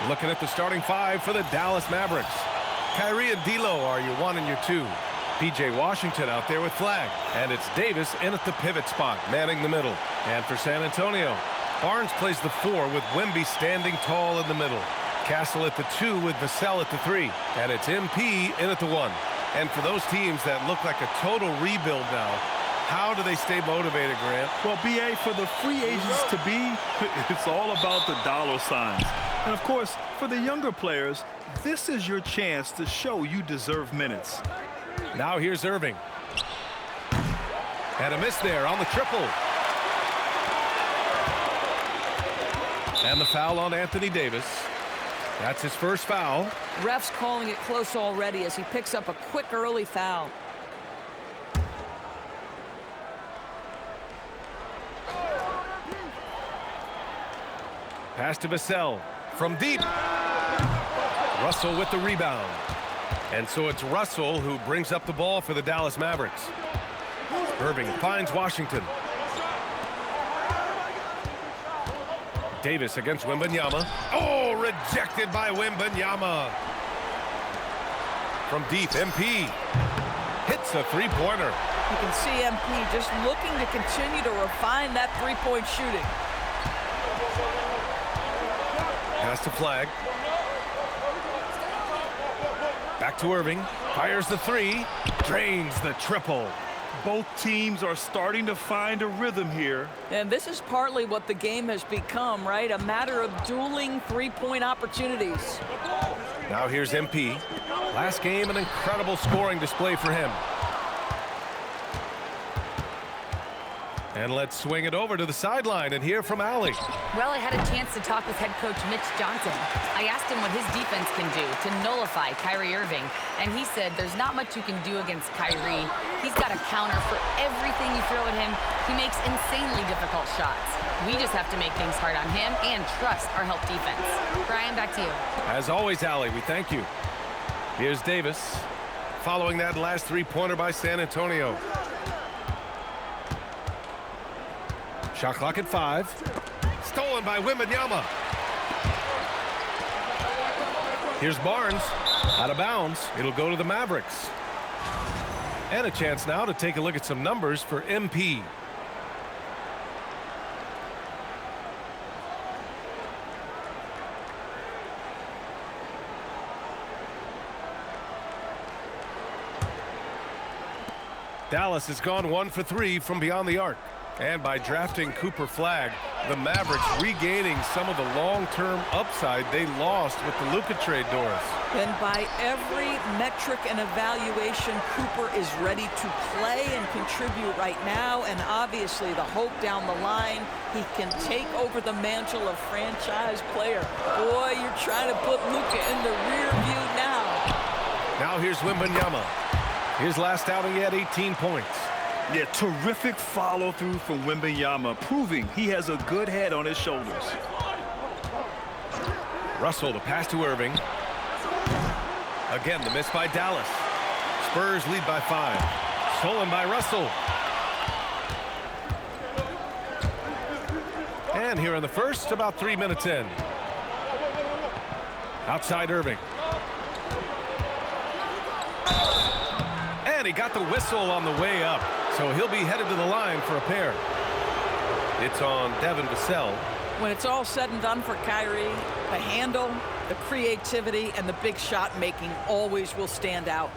Looking at the starting five for the Dallas Mavericks. Kyrie and D'Lo are your 1 and your 2. P.J. Washington out there with Flag. And it's Davis in at the pivot spot, manning the middle. And for San Antonio, Barnes plays the 4 with Wemby standing tall in the middle. Castle at the 2 with Vassell at the 3. And it's MP in at the 1. And for those teams that look like a total rebuild now, how do they stay motivated, Grant? Well, B.A., for the free agents to be, it's all about the dollar signs. And, of course, for the younger players, this is your chance to show you deserve minutes. Now here's Irving. And a miss there on the triple. And the foul on Anthony Davis. That's his first foul. Ref's calling it close already as he picks up a quick early foul. Pass to Vassell from deep. Russell with the rebound. And so it's Russell who brings up the ball for the Dallas Mavericks. Irving finds Washington. Davis against Wembanyama. Oh, rejected by Wembanyama. From deep, MP hits a three-pointer. You can see MP just looking to continue to refine that three-point shooting. Pass to Flag. Back to Irving. Fires the 3. Drains the triple. Both teams are starting to find a rhythm here. And this is partly what the game has become, right? A matter of dueling three-point opportunities. Now here's MP. Last game, an incredible scoring display for him. And let's swing it over to the sideline and hear from Allie. Well, I had a chance to talk with head coach Mitch Johnson. I asked him what his defense can do to nullify Kyrie Irving, and he said there's not much you can do against Kyrie. He's got a counter for everything you throw at him. He makes insanely difficult shots. We just have to make things hard on him and trust our help defense. Brian, back to you. As always, Allie, we thank you. Here's Davis. Following that last three-pointer by San Antonio. Shot clock at 5. Stolen by Wembanyama. Here's Barnes. Out of bounds. It'll go to the Mavericks. And a chance now to take a look at some numbers for MP. Dallas has gone 1 for 3 from beyond the arc. And by drafting Cooper Flag, the Mavericks regaining some of the long-term upside they lost with the Luka trade, Doris. And by every metric and evaluation, Cooper is ready to play and contribute right now. And obviously the hope down the line, he can take over the mantle of franchise player. Boy, you're trying to put Luka in the rear view now. Now here's Wembanyama. His last outing, he had 18 points. Yeah, terrific follow-through from Wembanyama, proving he has a good head on his shoulders. Russell, the pass to Irving. Again, the miss by Dallas. Spurs lead by 5. Stolen by Russell. And here in the first, about 3 minutes in. Outside Irving. And he got the whistle on the way up. So he'll be headed to the line for a pair. It's on Devin Vassell. When it's all said and done for Kyrie, the handle, the creativity, and the big shot making always will stand out.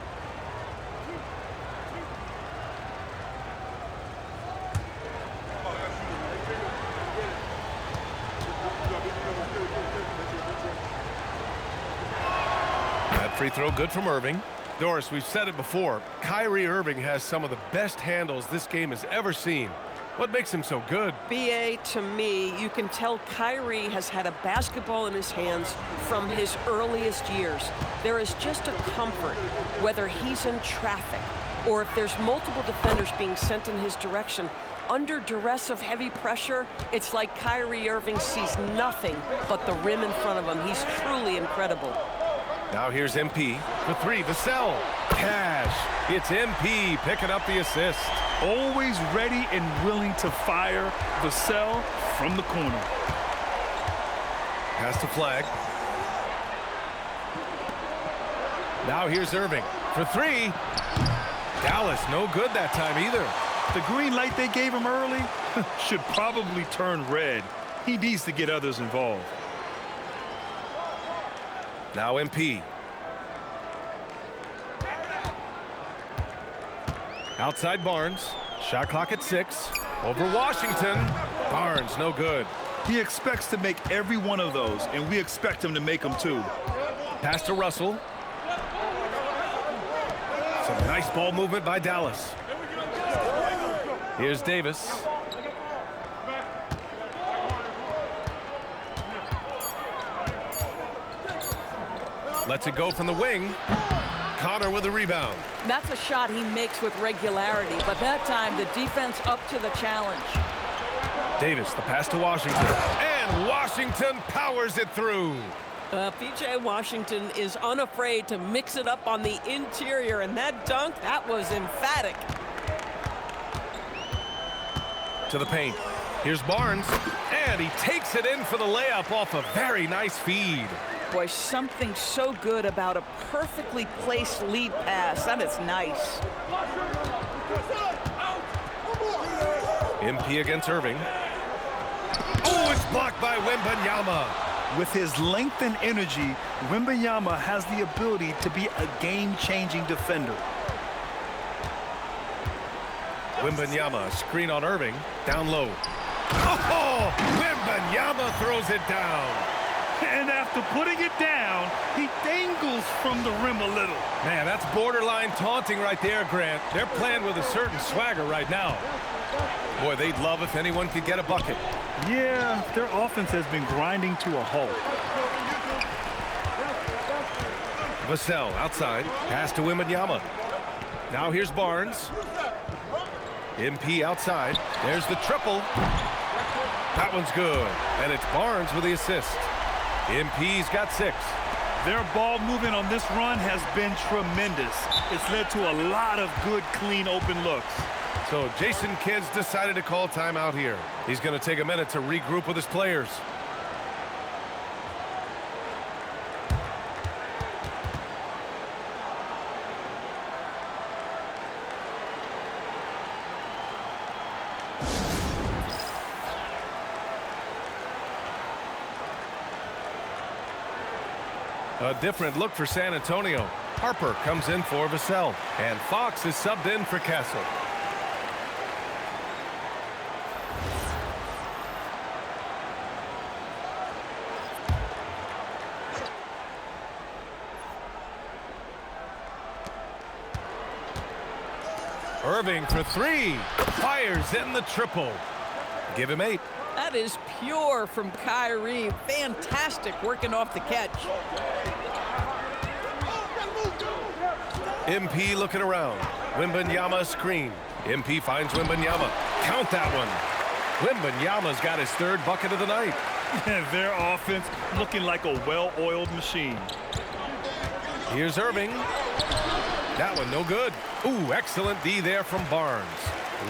That free throw good from Irving. Doris, we've said it before, Kyrie Irving has some of the best handles this game has ever seen. What makes him so good? B.A., to me, you can tell Kyrie has had a basketball in his hands from his earliest years. There is just a comfort, whether he's in traffic or if there's multiple defenders being sent in his direction. Under duress of heavy pressure, it's like Kyrie Irving sees nothing but the rim in front of him. He's truly incredible. Now here's MP for 3. Vassell. Cash. It's MP picking up the assist. Always ready and willing to fire. Vassell from the corner. Pass to Flag. Now here's Irving for three. Dallas, no good that time either. The green light they gave him early should probably turn red. He needs to get others involved. Now MP. Outside Barnes. Shot clock at 6. Over Washington. Barnes, no good. He expects to make every one of those, and we expect him to make them too. Pass to Russell. Some nice ball movement by Dallas. Here's Davis. Lets it go from the wing. Connor with the rebound. That's a shot he makes with regularity, but that time the defense up to the challenge. Davis, the pass to Washington. And Washington powers it through. P.J. Washington is unafraid to mix it up on the interior, and that dunk, that was emphatic. To the paint. Here's Barnes. And he takes it in for the layup off a very nice feed. Boy, something so good about a perfectly placed lead pass. That is nice. MP against Irving. Oh, it's blocked by Wembanyama. With his length and energy, Wembanyama has the ability to be a game-changing defender. Wembanyama, screen on Irving, down low. Oh, Wembanyama throws it down. And after putting it down, he dangles from the rim a little. Man, that's borderline taunting right there, Grant. They're playing with a certain swagger right now. Boy, they'd love if anyone could get a bucket. Yeah, their offense has been grinding to a halt. Vassell outside, pass to Wembanyama. Now here's Barnes. MP outside. There's the triple. That one's good. And it's Barnes with the assist. MP's got 6. Their ball movement on this run has been tremendous. It's led to a lot of good, clean, open looks. So Jason Kidd's decided to call timeout here. He's going to take a minute to regroup with his players. A different look for San Antonio. Harper comes in for Vassell, and Fox is subbed in for Castle. Irving for 3. Fires in the triple. Give him 8. That is pure from Kyrie. Fantastic working off the catch. MP looking around. Wembanyama screen. MP finds Wembanyama. Count that one. Wembanyama's got his 3rd bucket of the night. Their offense looking like a well-oiled machine. Here's Irving. That one no good. Ooh, excellent D there from Barnes.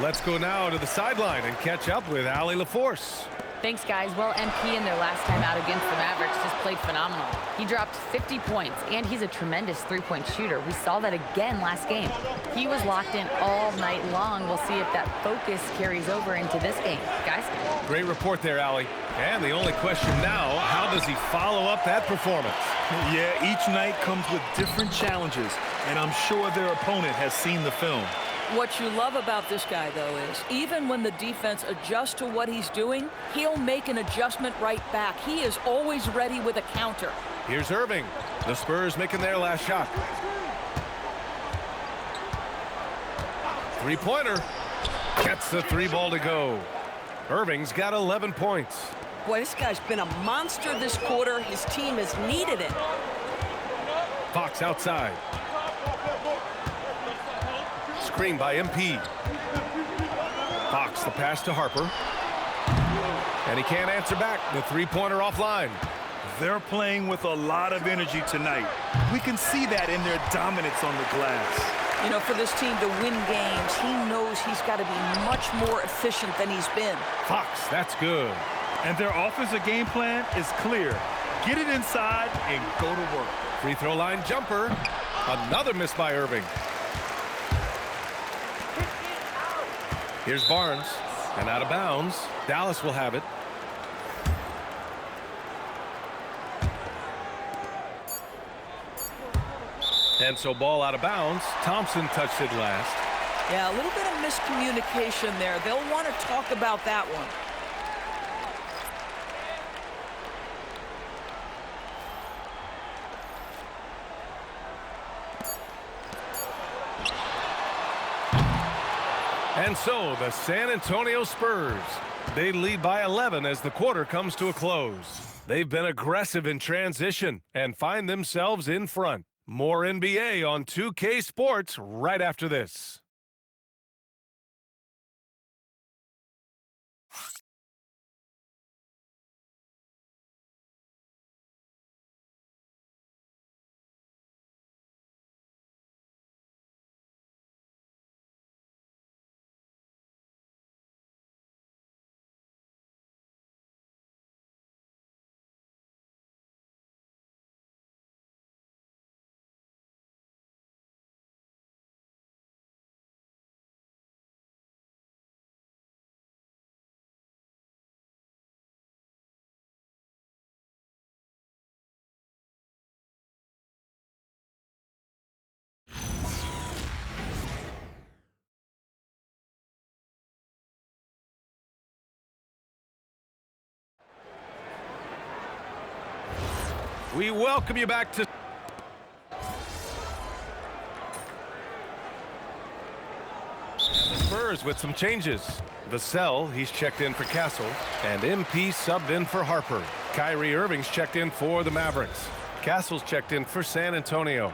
Let's go now to the sideline and catch up with Allie LaForce. Thanks, guys. Well, MP in their last time out against the Mavericks just played phenomenal. He dropped 50 points, and he's a tremendous three-point shooter. We saw that again last game. He was locked in all night long. We'll see if that focus carries over into this game. Guys? Great report there, Allie. And the only question now, how does he follow up that performance? Yeah, each night comes with different challenges, and I'm sure their opponent has seen the film. What you love about this guy, though, is even when the defense adjusts to what he's doing, he'll make an adjustment right back. He is always ready with a counter. Here's Irving. The Spurs making their last shot. Three-pointer. Gets the 3 ball to go. Irving's got 11 points. Boy, this guy's been a monster this quarter. His team has needed it. Fox outside. Screen by MP. Fox the pass to Harper. And he can't answer back. The 3-pointer offline. They're playing with a lot of energy tonight. We can see that in their dominance on the glass. You know, for this team to win games, he knows he's got to be much more efficient than he's been. Fox, that's good. And their offensive game plan is clear. Get it inside and go to work. Free throw line jumper. Another miss by Irving. Here's Barnes. And out of bounds. Dallas will have it. And so ball out of bounds. Thompson touched it last. Yeah, a little bit of miscommunication there. They'll want to talk about that one. And so the San Antonio Spurs, they lead by 11 as the quarter comes to a close. They've been aggressive in transition and find themselves in front. More NBA on 2K Sports right after this. We welcome you back to the Spurs with some changes. Vassell, he's checked in for Castle, and MP subbed in for Harper. Kyrie Irving's checked in for the Mavericks. Castle's checked in for San Antonio.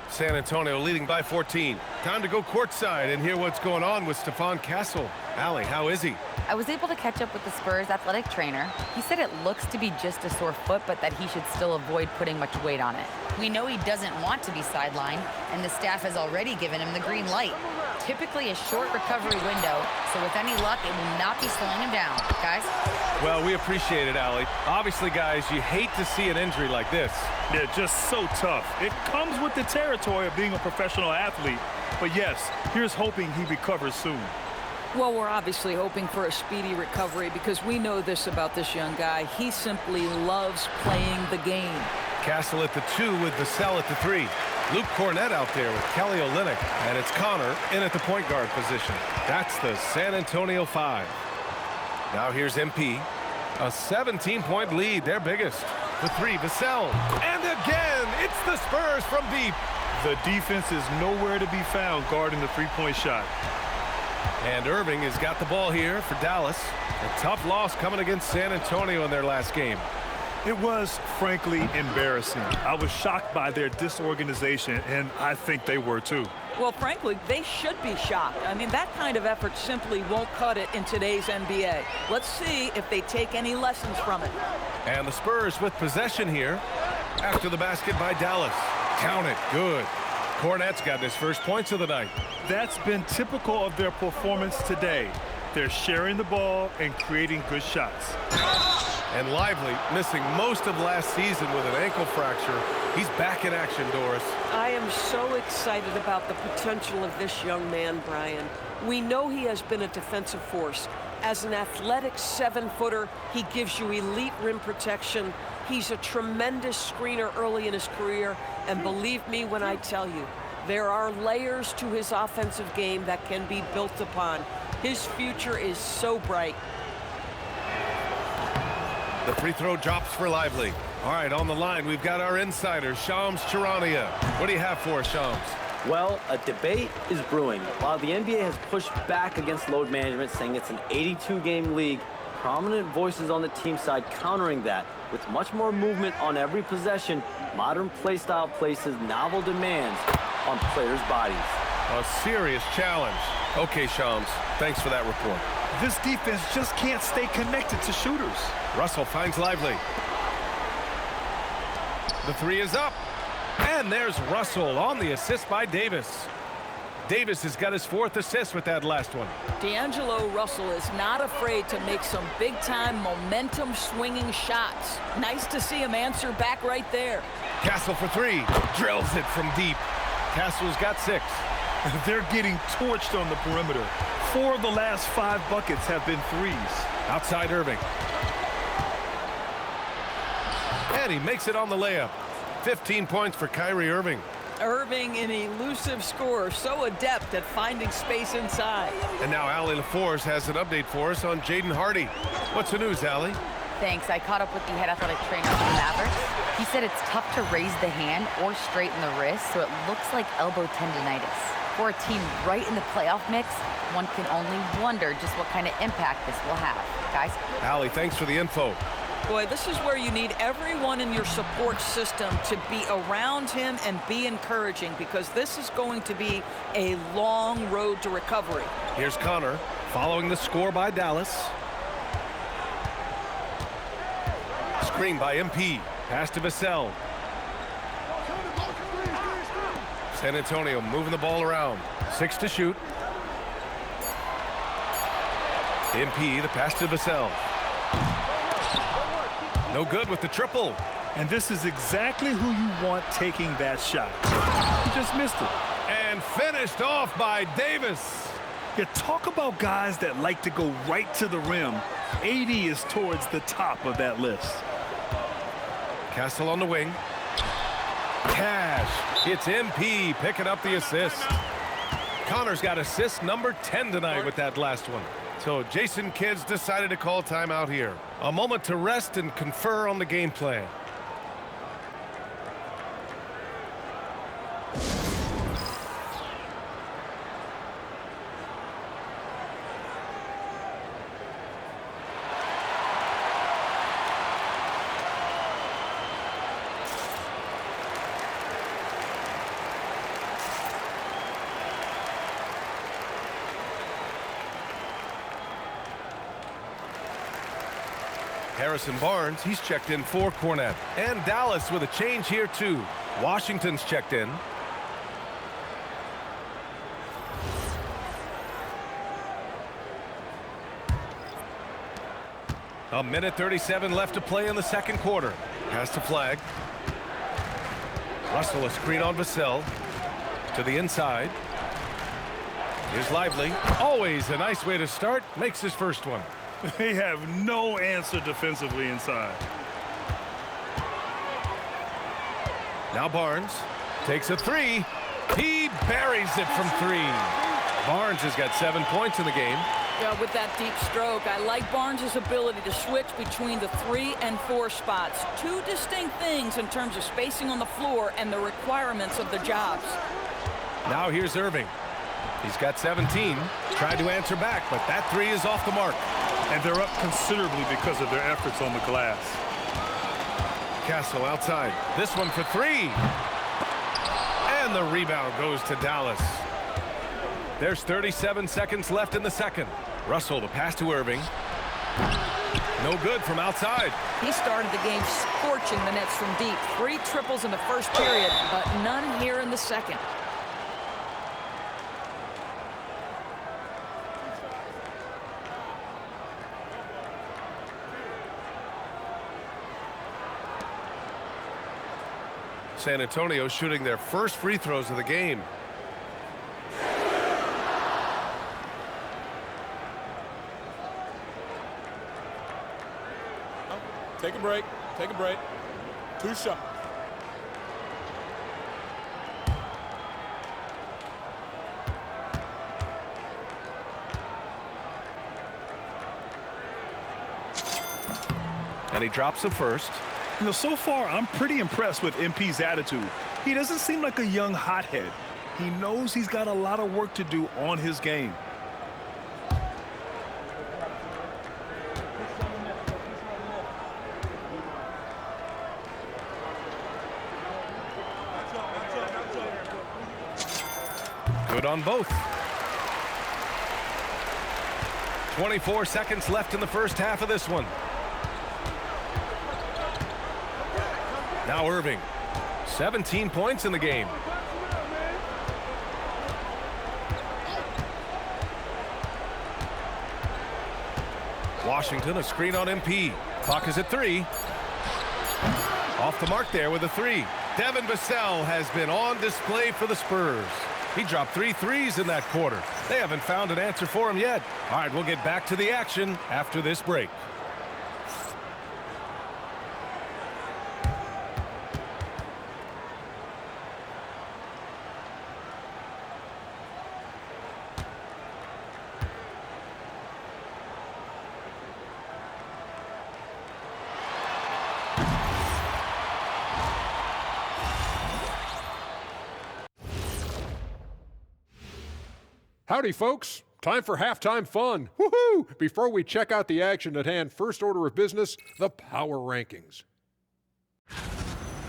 San Antonio leading by 14. Time to go courtside and hear what's going on with Stephon Castle. Allie, how is he? I was able to catch up with the Spurs athletic trainer. He said it looks to be just a sore foot, but that he should still avoid putting much weight on it. We know he doesn't want to be sidelined, and the staff has already given him the green light. Typically a short recovery window, so with any luck, it will not be slowing him down. Guys? Well, we appreciate it, Allie. Obviously, guys, you hate to see an injury like this. Yeah, just so tough. It comes with the territory of being a professional athlete. But yes, here's hoping he recovers soon. Well, we're obviously hoping for a speedy recovery because we know this about this young guy. He simply loves playing the game. Castle at the 2 with Vassell at the 3. Luke Cornett out there with Kelly Olynyk. And it's Connor in at the point guard position. That's the San Antonio 5. Now here's MP. A 17-point lead, their biggest. The 3, Vassell. And again, it's the Spurs from deep. The defense is nowhere to be found guarding the three-point shot. And Irving has got the ball here for Dallas. A tough loss coming against San Antonio in their last game. It was, frankly, embarrassing. I was shocked by their disorganization, and I think they were too. Well, frankly, they should be shocked. I mean, that kind of effort simply won't cut it in today's NBA. Let's see if they take any lessons from it. And the Spurs with possession here after the basket by Dallas. Count it. Good. Cornett's got his first points of the night. That's been typical of their performance today. They're sharing the ball and creating good shots. And Lively, missing most of last season with an ankle fracture. He's back in action, Doris. I am so excited about the potential of this young man, Brian. We know he has been a defensive force. As an athletic 7-footer, he gives you elite rim protection. He's a tremendous screener early in his career. And believe me when I tell you, there are layers to his offensive game that can be built upon. His future is so bright. The free throw drops for Lively. All right, on the line, we've got our insider, Shams Charania. What do you have for us, Shams? Well, a debate is brewing. While the NBA has pushed back against load management, saying it's an 82-game league, prominent voices on the team side countering that. With much more movement on every possession, modern play style places novel demands on players' bodies. A serious challenge. Okay, Shams, thanks for that report. This defense just can't stay connected to shooters. Russell finds Lively. The 3 is up. And there's Russell on the assist by Davis. Davis has got his 4th assist with that last one. D'Angelo Russell is not afraid to make some big-time momentum-swinging shots. Nice to see him answer back right there. Castle for 3. Drills it from deep. Castle's got 6. They're getting torched on the perimeter. 4 of the last 5 buckets have been threes. Outside Irving. And he makes it on the layup. 15 points for Kyrie Irving. Irving, an elusive scorer, so adept at finding space inside. And now Allie LaForce has an update for us on Jaden Hardy. What's the news, Allie? Thanks. I caught up with the head athletic trainer for the Mavericks. He said it's tough to raise the hand or straighten the wrist, so it looks like elbow tendonitis. For a team right in the playoff mix, one can only wonder just what kind of impact this will have. Guys? Allie, thanks for the info. Boy, this is where you need everyone in your support system to be around him and be encouraging, because this is going to be a long road to recovery. Here's Connor following the score by Dallas. Screen by MP. Pass to Vassell. San Antonio moving the ball around. 6 to shoot. MP, the pass to Vassell. No good with the triple. And this is exactly who you want taking that shot. He just missed it. And finished off by Davis. You talk about guys that like to go right to the rim. AD is towards the top of that list. Castle on the wing. Cash. It's MP picking up the assist. Connor's got assist number 10 tonight with that last one. So Jason Kidd's decided to call timeout here. A moment to rest and confer on the game plan. Harrison Barnes, he's checked in for Cornette. And Dallas with a change here too. Washington's checked in. A minute 37 left to play in the second quarter. Pass to Flag. Russell, a screen on Vassell. To the inside. Here's Lively. Always a nice way to start. Makes his first one. They have no answer defensively inside. Now Barnes takes a 3. He buries it from 3. Barnes has got 7 points in the game. Yeah, with that deep stroke, I like Barnes' ability to switch between the 3 and 4 spots. 2 distinct things in terms of spacing on the floor and the requirements of the jobs. Now here's Irving. He's got 17. Tried to answer back, but that 3 is off the mark. And they're up considerably because of their efforts on the glass. Castle outside. This one for 3. And the rebound goes to Dallas. There's 37 seconds left in the second. Russell, the pass to Irving. No good from outside. He started the game scorching the Nets from deep. 3 triples in the first period, but none here in the second. San Antonio shooting their first free throws of the game. Take a break. Take a break. 2 shots. And he drops the first. You know, so far, I'm pretty impressed with MP's attitude. He doesn't seem like a young hothead. He knows he's got a lot of work to do on his game. Good on both. 24 seconds left in the first half of this one. Now Irving, 17 points in the game. Washington, a screen on MP. Clock is at 3. Off the mark there with a 3. Devin Vassell has been on display for the Spurs. He dropped 3 threes in that quarter. They haven't found an answer for him yet. All right, we'll get back to the action after this break. Howdy, folks. Time for halftime fun. Woohoo! Before we check out the action at hand, first order of business, the power rankings.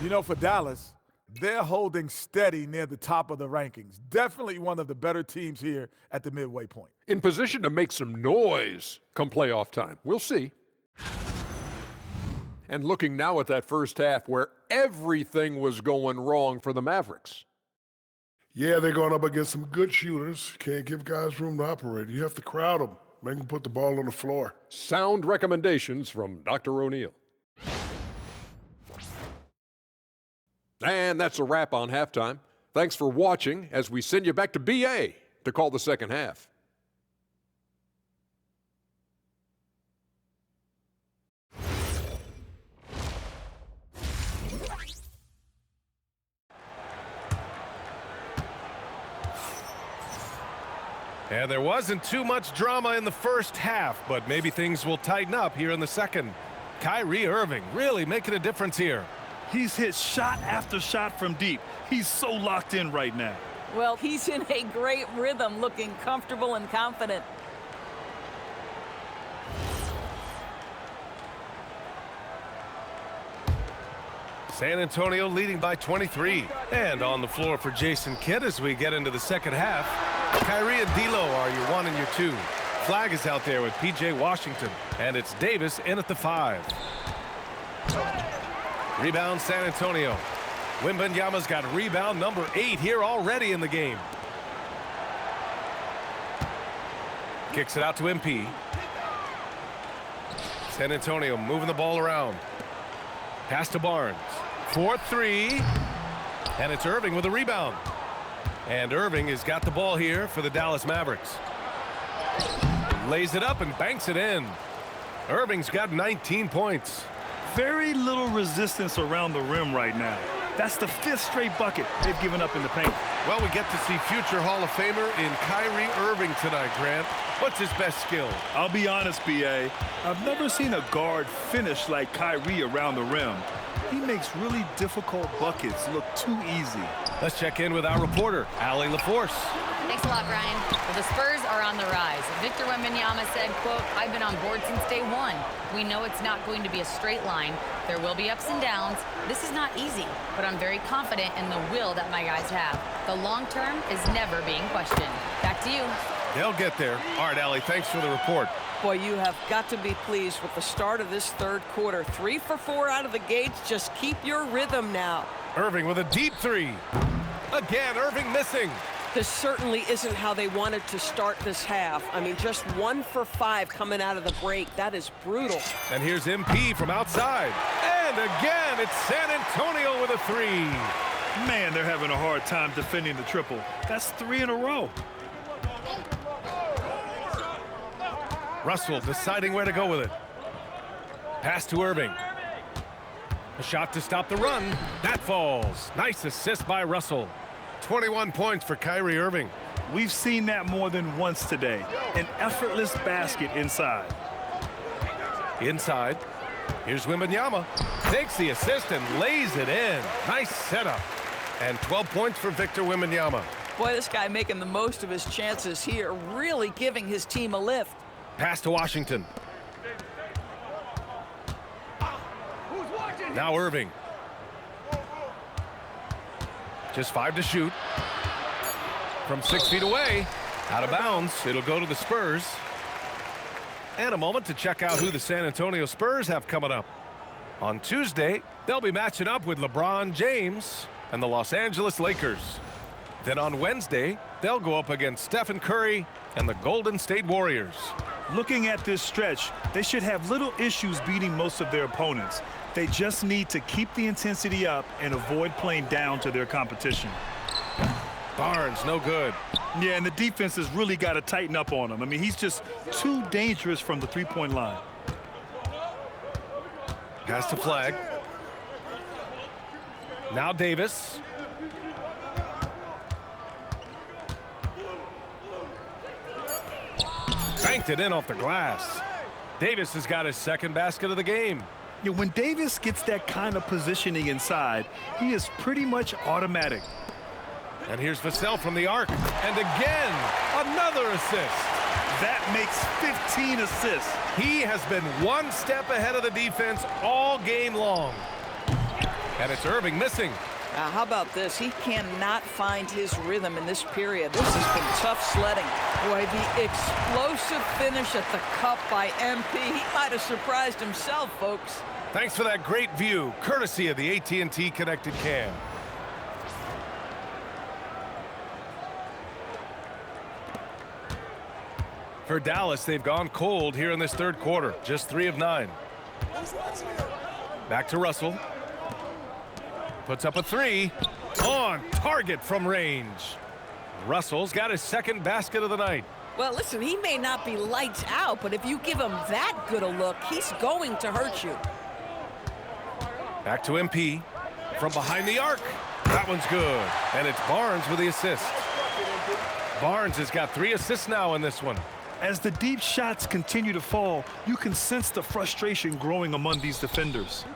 You know, for Dallas, they're holding steady near the top of the rankings. Definitely one of the better teams here at the midway point. In position to make some noise come playoff time. We'll see. And looking now at that first half where everything was going wrong for the Mavericks. Yeah, they're going up against some good shooters. Can't give guys room to operate. You have to crowd them, make them put the ball on the floor. Sound recommendations from Dr. O'Neill. And that's a wrap on halftime. Thanks for watching as we send you back to BA to call the second half. And there wasn't too much drama in the first half, but maybe things will tighten up here in the second. Kyrie Irving really making a difference here. He's hit shot after shot from deep. He's so locked in right now. Well, he's in a great rhythm, looking comfortable and confident. San Antonio leading by 23. And on the floor for Jason Kidd as we get into the second half. Kyrie and D'Lo are your 1 and your 2. Flag is out there with P.J. Washington. And it's Davis in at the 5. Rebound San Antonio. Wembanyama's got rebound number 8 here already in the game. Kicks it out to MP. San Antonio moving the ball around. Pass to Barnes. 4-3. And it's Irving with a rebound. And Irving has got the ball here for the Dallas Mavericks. Lays it up and banks it in. Irving's got 19 points. Very little resistance around the rim right now. That's the 5th straight bucket they've given up in the paint. Well, we get to see future Hall of Famer in Kyrie Irving tonight, Grant. What's his best skill? I'll be honest, B.A. I've never seen a guard finish like Kyrie around the rim. He makes really difficult buckets look too easy. Let's check in with our reporter, Allie LaForce. Thanks a lot, Brian. Well, the Spurs are on the rise. Victor Wembanyama said, quote, "I've been on board since day one. We know it's not going to be a straight line. There will be ups and downs. This is not easy, but I'm very confident in the will that my guys have. The long term is never being questioned." Back to you. They'll get there. All right, Allie, thanks for the report. Boy, you have got to be pleased with the start of this third quarter. 3 for 4 out of the gates. Just keep your rhythm now. Irving with a deep 3. Again, Irving missing. This certainly isn't how they wanted to start this half. I mean, just 1 for 5 coming out of the break. That is brutal. And here's MP from outside. And again, it's San Antonio with a 3. Man, they're having a hard time defending the triple. That's 3 in a row. Russell deciding where to go with it. Pass to Irving. A shot to stop the run. That falls. Nice assist by Russell. 21 points for Kyrie Irving. We've seen that more than once today. An effortless basket inside. Inside. Here's Wembanyama. Takes the assist and lays it in. Nice setup. And 12 points for Victor Wembanyama. Boy, this guy making the most of his chances here, really giving his team a lift. Pass to Washington. Now Irving. Just 5 to shoot. From 6 feet away. Out of bounds. It'll go to the Spurs. And a moment to check out who the San Antonio Spurs have coming up. On Tuesday, they'll be matching up with LeBron James and the Los Angeles Lakers. Then on Wednesday, they'll go up against Stephen Curry and the Golden State Warriors. Looking at this stretch, they should have little issues beating most of their opponents. They just need to keep the intensity up and avoid playing down to their competition. Barnes, no good. Yeah, and the defense has really got to tighten up on him. I mean, he's just too dangerous from the three-point line. Pass to Flag. Now Davis. Banked it in off the glass. Davis has got his second basket of the game. Yeah, when Davis gets that kind of positioning inside, he is pretty much automatic. And here's Vassell from the arc. And again, another assist. That makes 15 assists. He has been one step ahead of the defense all game long. And it's Irving missing. How about this? He cannot find his rhythm in this period. This has been tough sledding. Boy, the explosive finish at the cup by MP. He might have surprised himself, folks. Thanks for that great view, courtesy of the AT&T Connected Cam. For Dallas, they've gone cold here in this third quarter. Just 3 of 9. Back to Russell. Puts up a 3. On target from range. Russell's got his second basket of the night. Well, listen, he may not be lights out, but if you give him that good a look, he's going to hurt you. Back to MP. From behind the arc. That one's good. And it's Barnes with the assist. Barnes has got 3 assists now in this one. As the deep shots continue to fall, you can sense the frustration growing among these defenders.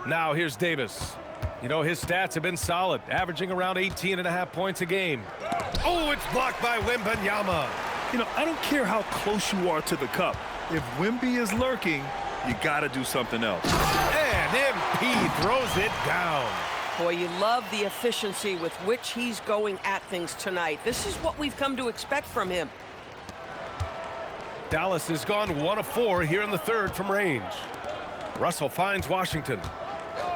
Now here's Davis. You know, his stats have been solid, averaging around 18.5 points a game. Oh, it's blocked by Wembanyama. You know, I don't care how close you are to the cup. If Wemby is lurking, you got to do something else. And MP throws it down. Boy, you love the efficiency with which he's going at things tonight. This is what we've come to expect from him. Dallas has gone 1 of 4 here in the third from range. Russell finds Washington.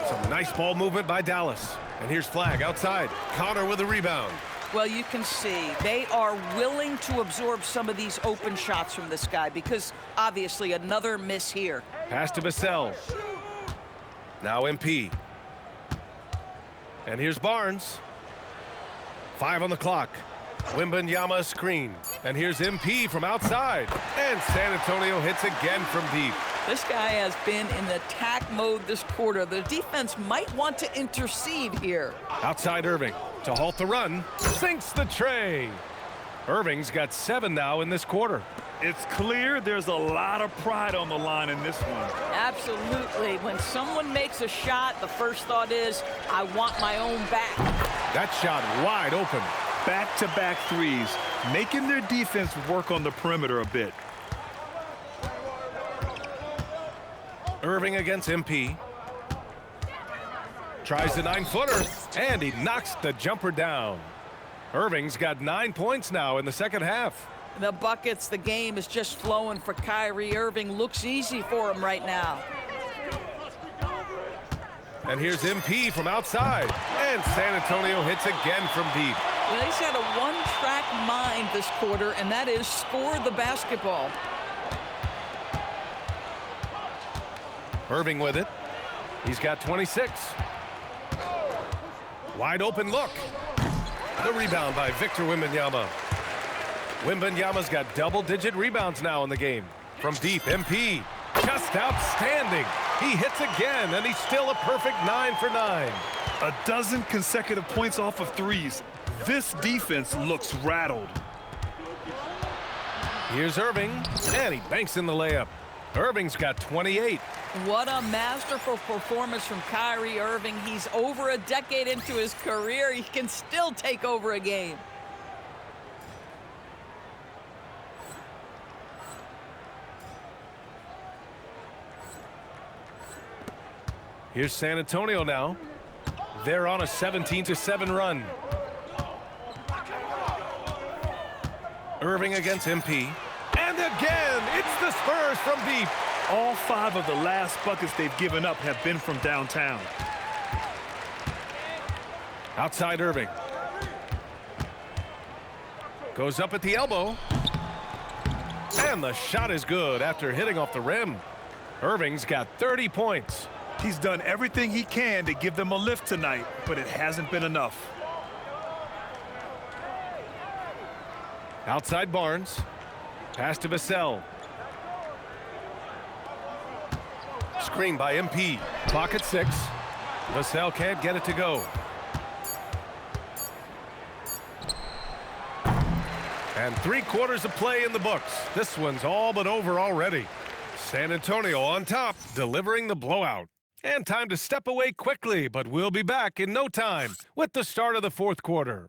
Some nice ball movement by Dallas. And here's Flag outside. Connor with a rebound. Well, you can see they are willing to absorb some of these open shots from this guy because obviously another miss here. Pass to Vassell. Now MP. And here's Barnes. 5 on the clock. Wembanyama screen. And here's MP from outside. And San Antonio hits again from deep. This guy has been in attack mode this quarter. The defense might want to intercede here. Outside Irving to halt the run. Sinks the tray. Irving's got 7 now in this quarter. It's clear there's a lot of pride on the line in this one. Absolutely. When someone makes a shot, the first thought is, I want my own back. That shot wide open. Back-to-back threes, making their defense work on the perimeter a bit. Irving against MP. Tries the 9-footer, and he knocks the jumper down. Irving's got 9 points now in the second half. The buckets, the game is just flowing for Kyrie Irving. Looks easy for him right now. And here's MP from outside. And San Antonio hits again from deep. Well, he's had a one-track mind this quarter, and that is score the basketball. Irving with it. He's got 26. Wide open look. The rebound by Victor Wembanyama. Wembanyama's got double-digit rebounds now in the game. From deep, MP. Just outstanding. He hits again, and he's still a perfect 9 for 9. A dozen consecutive points off of threes. This defense looks rattled. Here's Irving, and he banks in the layup. Irving's got 28. What a masterful performance from Kyrie Irving. He's over a decade into his career. He can still take over a game. Here's San Antonio now. They're on a 17-7 run. Irving against MP. And again, it's the Spurs from deep. All 5 of the last buckets they've given up have been from downtown. Outside Irving. Goes up at the elbow. And the shot is good after hitting off the rim. Irving's got 30 points. He's done everything he can to give them a lift tonight, but it hasn't been enough. Outside Barnes. Pass to Vassell. Screen by MP. Clock at 6. Vassell can't get it to go. And 3/4 of play in the books. This one's all but over already. San Antonio on top, delivering the blowout. And time to step away quickly, but we'll be back in no time with the start of the 4th quarter.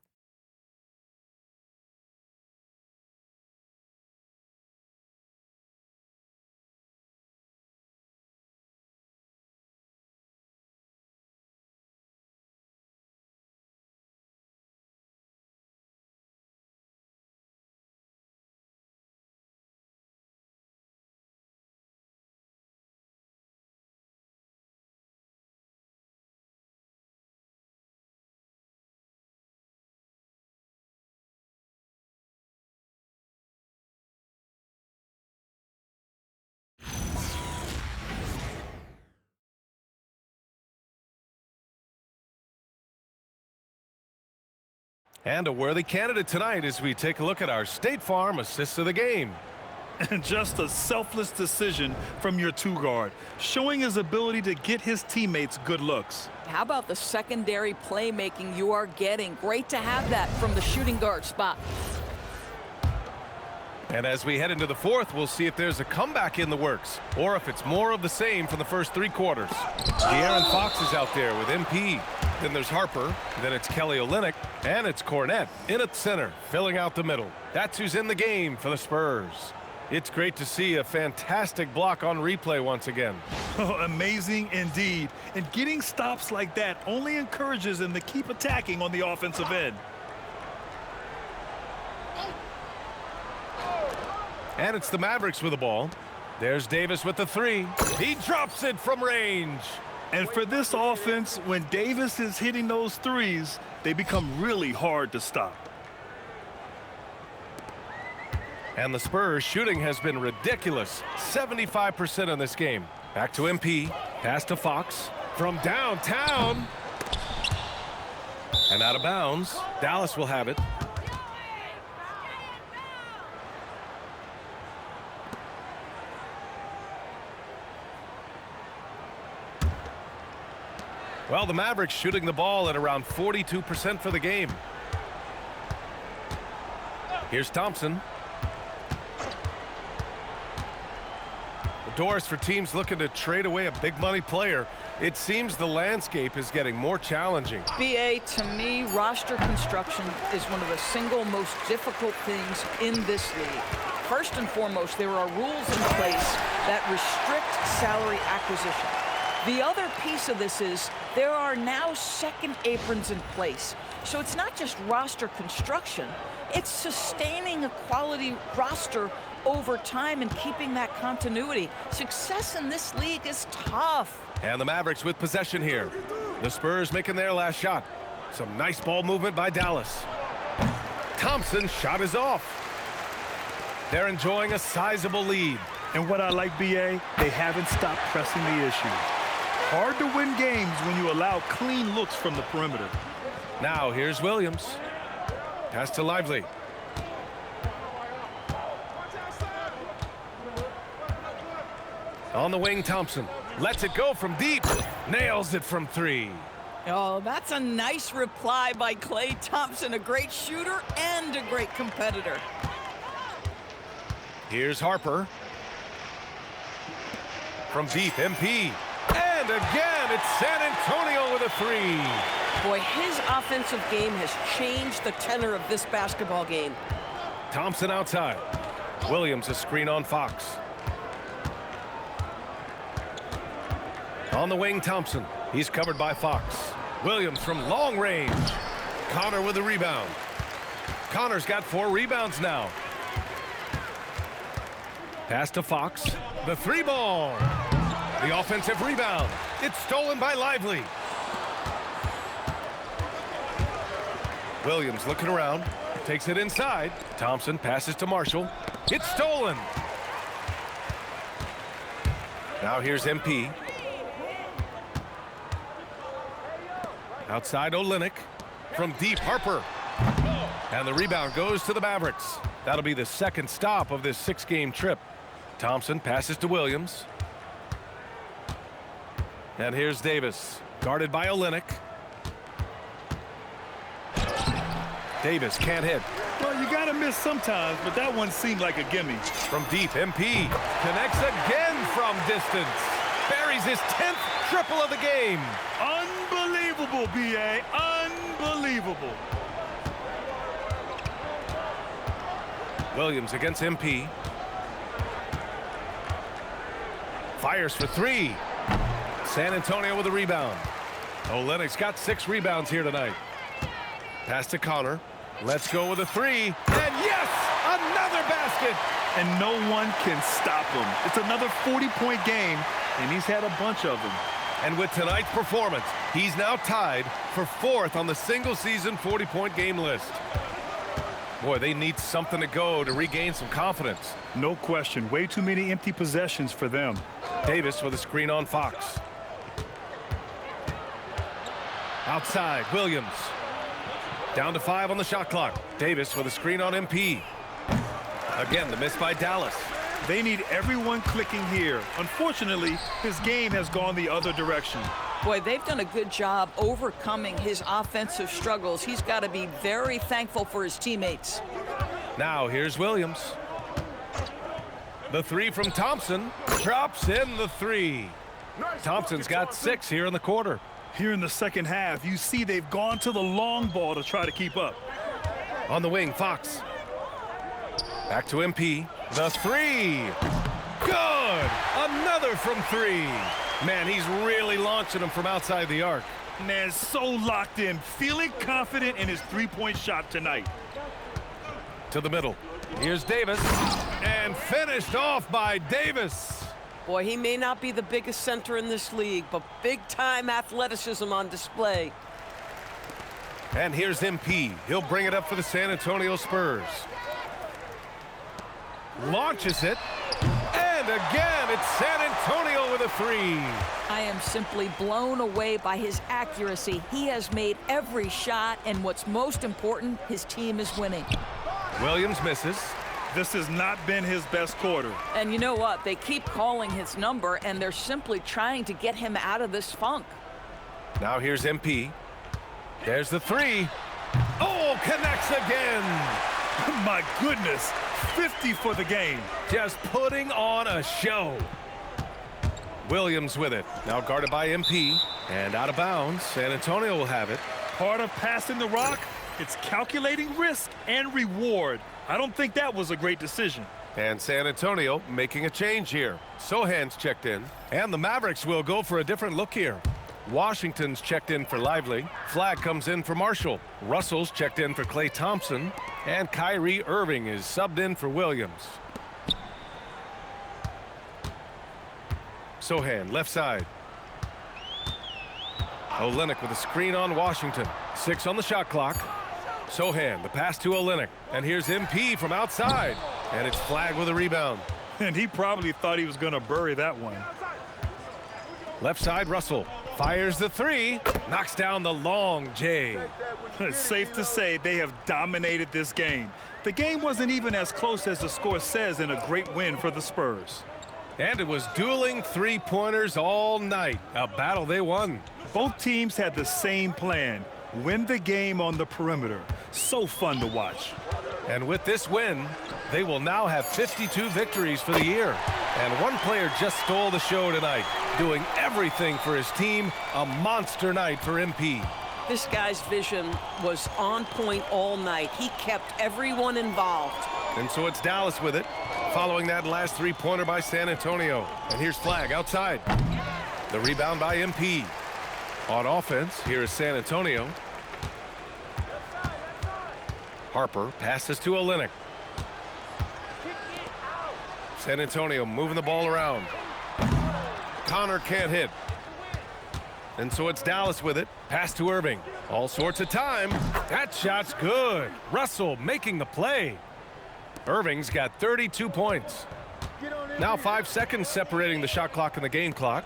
And a worthy candidate tonight as we take a look at our State Farm assists of the game. And just a selfless decision from your 2-guard, showing his ability to get his teammates good looks. How about the secondary playmaking you are getting? Great to have that from the shooting guard spot. And as we head into the 4th, we'll see if there's a comeback in the works or if it's more of the same from the first 3 quarters. De'Aaron Fox is out there with MP. Then there's Harper. Then it's Kelly Olynyk. And it's Cornette in at center, filling out the middle. That's who's in the game for the Spurs. It's great to see a fantastic block on replay once again. Oh, amazing indeed. And getting stops like that only encourages him to keep attacking on the offensive end. And it's the Mavericks with the ball. There's Davis with the 3. He drops it from range. And for this offense, when Davis is hitting those threes, they become really hard to stop. And the Spurs shooting has been ridiculous. 75% in this game. Back to MP. Pass to Fox. From downtown. And out of bounds. Dallas will have it. Well, the Mavericks shooting the ball at around 42% for the game. Here's Thompson. The doors for teams looking to trade away a big money player. It seems the landscape is getting more challenging. BA, to me, roster construction is one of the single most difficult things in this league. First and foremost, there are rules in place that restrict salary acquisition. The other piece of this is there are now second aprons in place. So it's not just roster construction, it's sustaining a quality roster over time and keeping that continuity. Success in this league is tough. And the Mavericks with possession here. The Spurs making their last shot. Some nice ball movement by Dallas. Thompson's shot is off. They're enjoying a sizable lead. And what I like, BA, they haven't stopped pressing the issue. Hard to win games when you allow clean looks from the perimeter. Now here's Williams. Pass to Lively. On the wing, Thompson. Lets it go from deep. Nails it from 3. Oh, that's a nice reply by Klay Thompson. A great shooter and a great competitor. Here's Harper. From deep, MP. And again, it's San Antonio with a 3. Boy, his offensive game has changed the tenor of this basketball game. Thompson outside. Williams a screen on Fox. On the wing, Thompson. He's covered by Fox. Williams from long range. Connor with the rebound. Connor's got 4 rebounds now. Pass to Fox. The 3 ball. The offensive rebound. It's stolen by Lively. Williams looking around. Takes it inside. Thompson passes to Marshall. It's stolen. Now here's MP. Outside Olynyk. From deep, Harper. And the rebound goes to the Mavericks. That'll be the second stop of this 6-game trip. Thompson passes to Williams. And here's Davis, guarded by Olynyk. Davis can't hit. Well, you gotta miss sometimes, but that one seemed like a gimme. From deep, MP connects again from distance. Buries his 10th triple of the game. Unbelievable, B.A. Unbelievable. Williams against MP. Fires for 3. San Antonio with a rebound. Olynyk's got 6 rebounds here tonight. Pass to Connor. Let's go with a 3. And yes, another basket. And no one can stop him. It's another 40-point game, and he's had a bunch of them. And with tonight's performance, he's now tied for 4th on the single-season 40-point game list. Boy, they need something to go to regain some confidence. No question. Way too many empty possessions for them. Davis with a screen on Fox. Outside, Williams. Down to 5 on the shot clock. Davis with a screen on MP. Again, the miss by Dallas. They need everyone clicking here. Unfortunately, his game has gone the other direction. Boy, they've done a good job overcoming his offensive struggles. He's got to be very thankful for his teammates. Now here's Williams. The 3 from Thompson. Drops in the 3. Thompson's got 6 here in the quarter. Here in the second half, you see they've gone to the long ball to try to keep up. On the wing, Fox. Back to MP. The 3. Good! Another from 3. Man, he's really launching them from outside the arc. Man, so locked in, feeling confident in his three-point shot tonight. To the middle. Here's Davis. And finished off by Davis. Boy, he may not be the biggest center in this league, but big-time athleticism on display. And here's MP. He'll bring it up for the San Antonio Spurs. Launches it. And again, it's San Antonio with a 3. I am simply blown away by his accuracy. He has made every shot, and what's most important, his team is winning. Williams misses. This has not been his best quarter. And you know what? They keep calling his number, and they're simply trying to get him out of this funk. Now here's MP. There's the 3. Oh, connects again. My goodness, 50 for the game. Just putting on a show. Williams with it. Now guarded by MP. And out of bounds. San Antonio will have it. Part of passing the rock, it's calculating risk and reward. I don't think that was a great decision. And San Antonio making a change here. Sohan's checked in. And the Mavericks will go for a different look here. Washington's checked in for Lively. Flag comes in for Marshall. Russell's checked in for Klay Thompson. And Kyrie Irving is subbed in for Williams. Sohan, left side. Olynyk with a screen on Washington. 6 on the shot clock. Sohan, the pass to Olynyk. And here's MP from outside. And it's Flag with a rebound. And he probably thought he was going to bury that one. Left side, Russell. Fires the 3. Knocks down the long J. It's safe to say they have dominated this game. The game wasn't even as close as the score says in a great win for the Spurs. And it was dueling three-pointers all night. A battle they won. Both teams had the same plan. Win the game on the perimeter. So fun to watch. And with this win, they will now have 52 victories for the year. And one player just stole the show tonight, doing everything for his team. A monster night for MP. This guy's vision was on point all night. He kept everyone involved. And so it's Dallas with it, following that last three-pointer by San Antonio. And here's Flag outside. The rebound by MP. On offense, here is San Antonio. Harper passes to Olynyk. San Antonio moving the ball around. Connor can't hit. And so it's Dallas with it. Pass to Irving. All sorts of time. That shot's good. Russell making the play. Irving's got 32 points. Now 5 seconds separating the shot clock and the game clock.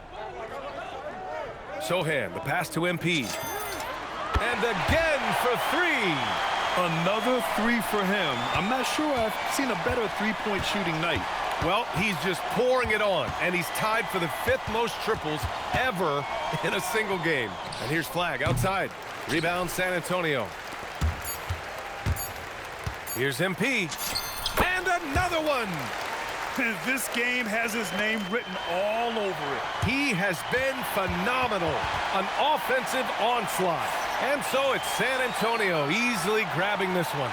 Sohan, the pass to MP. And again for three. Another three for him. I'm not sure I've seen a better three-point shooting night. Well, he's just pouring it on, and he's tied for the 5th most triples ever in a single game. And here's Flagg outside. Rebound San Antonio. Here's MP. And another one. This game has his name written all over it. He has been phenomenal. An offensive onslaught. And so it's San Antonio easily grabbing this one.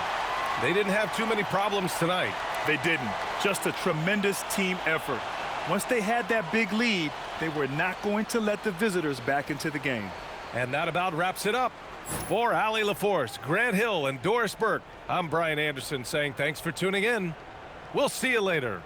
They didn't have too many problems tonight. They didn't. Just a tremendous team effort. Once they had that big lead, they were not going to let the visitors back into the game. And that about wraps it up. For Allie LaForce, Grant Hill, and Doris Burke, I'm Brian Anderson saying thanks for tuning in. We'll see you later.